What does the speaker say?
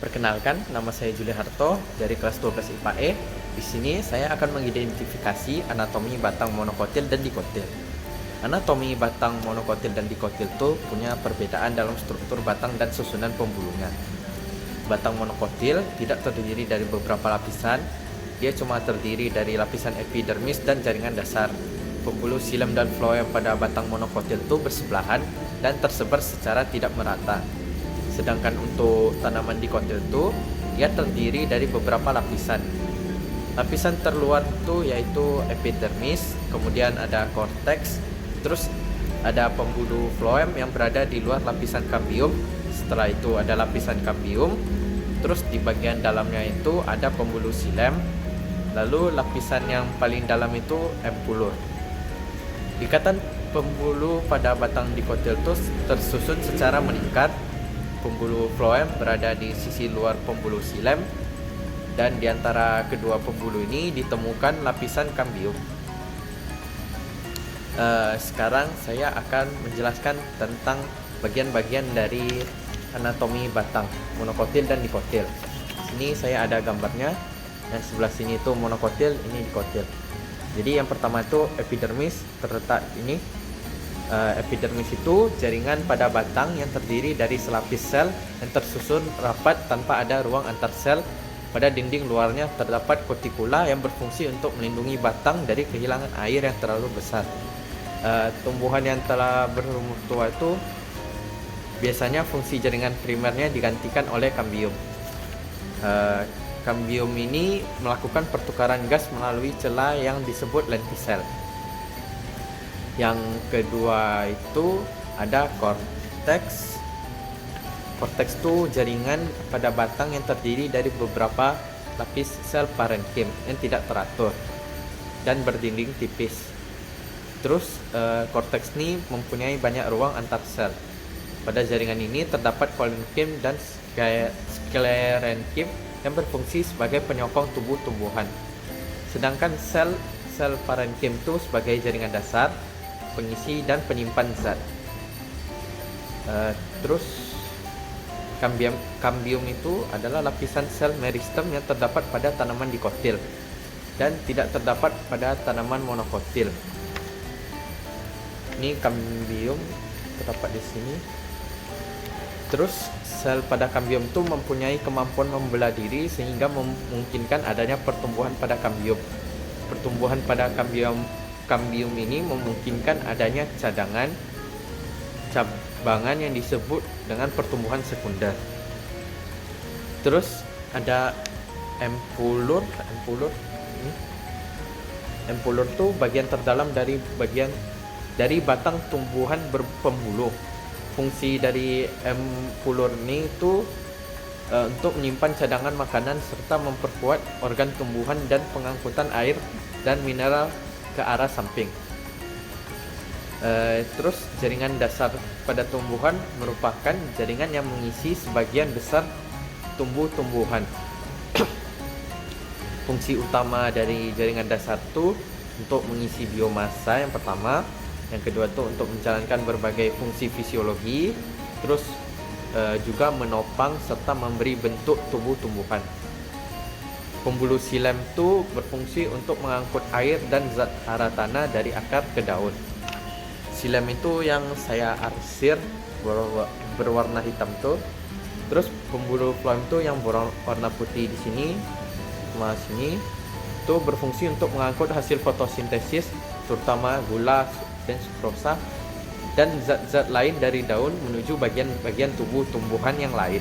Perkenalkan, nama saya Juli Harto dari kelas 12 IPA E. Di sini saya akan mengidentifikasi anatomi batang monokotil dan dikotil. Anatomi batang monokotil dan dikotil itu punya perbedaan dalam struktur batang dan susunan pembulunya. Batang monokotil tidak terdiri dari beberapa lapisan, dia cuma terdiri dari lapisan epidermis dan jaringan dasar. Pembuluh xilem dan floem pada batang monokotil itu bersebelahan dan tersebar secara tidak merata. Sedangkan untuk tanaman dikotil itu dia terdiri dari beberapa lapisan. Lapisan terluar itu yaitu epidermis, kemudian ada korteks, terus ada pembuluh floem yang berada di luar lapisan kambium. Setelah itu ada lapisan kambium, terus di bagian dalamnya itu ada pembuluh xilem, lalu lapisan yang paling dalam itu empulur. Ikatan pembuluh pada batang dikotil itu tersusun secara meningkat. Pembuluh floem berada di sisi luar pembuluh xilem, dan di antara kedua pembuluh ini ditemukan lapisan kambium. Sekarang saya akan menjelaskan tentang bagian-bagian dari anatomi batang monokotil dan dikotil. Ini saya ada gambarnya. Yang sebelah sini itu monokotil, ini dikotil. Jadi yang pertama itu epidermis, terletak ini. Epidermis itu jaringan pada batang yang terdiri dari selapis sel yang tersusun rapat tanpa ada ruang antar sel. Pada dinding luarnya terdapat kutikula yang berfungsi untuk melindungi batang dari kehilangan air yang terlalu besar. Tumbuhan yang telah berumur tua itu biasanya fungsi jaringan primernya digantikan oleh kambium. Kambium ini melakukan pertukaran gas melalui celah yang disebut lentisel. Yang kedua itu ada korteks. Korteks itu jaringan pada batang yang terdiri dari beberapa lapis sel parenkim yang tidak teratur dan berdinding tipis. Terus korteks ini mempunyai banyak ruang antar sel. Pada jaringan ini terdapat kolenkim dan sklerenkim yang berfungsi sebagai penyokong tumbuh-tumbuhan. Sedangkan sel parenkim itu sebagai jaringan dasar, pengisi dan penyimpan zat. Terus kambium itu adalah lapisan sel meristem yang terdapat pada tanaman dikotil dan tidak terdapat pada tanaman monokotil. Ini kambium terdapat di sini. Terus sel pada kambium itu mempunyai kemampuan membelah diri sehingga memungkinkan adanya pertumbuhan pada kambium. Pertumbuhan pada kambium ini memungkinkan adanya cabangan yang disebut dengan pertumbuhan sekunder. Terus ada empulur. Empulur itu bagian terdalam dari batang tumbuhan berpembuluh. Fungsi dari empulur ini itu untuk menyimpan cadangan makanan serta memperkuat organ tumbuhan dan pengangkutan air dan mineral ke arah samping. Terus jaringan dasar pada tumbuhan merupakan jaringan yang mengisi sebagian besar tumbuh-tumbuhan. Fungsi utama dari jaringan dasar itu untuk mengisi biomasa yang pertama, yang kedua itu untuk menjalankan berbagai fungsi fisiologi, terus juga menopang serta memberi bentuk tumbuh-tumbuhan. Pembuluh xilem itu berfungsi untuk mengangkut air dan zat hara tanah dari akar ke daun. Xilem itu yang saya arsir berwarna hitam tuh. Terus pembuluh floem itu yang berwarna putih di sini sama sini itu berfungsi untuk mengangkut hasil fotosintesis terutama gula dan sukrosa dan zat-zat lain dari daun menuju bagian-bagian tubuh tumbuhan yang lain.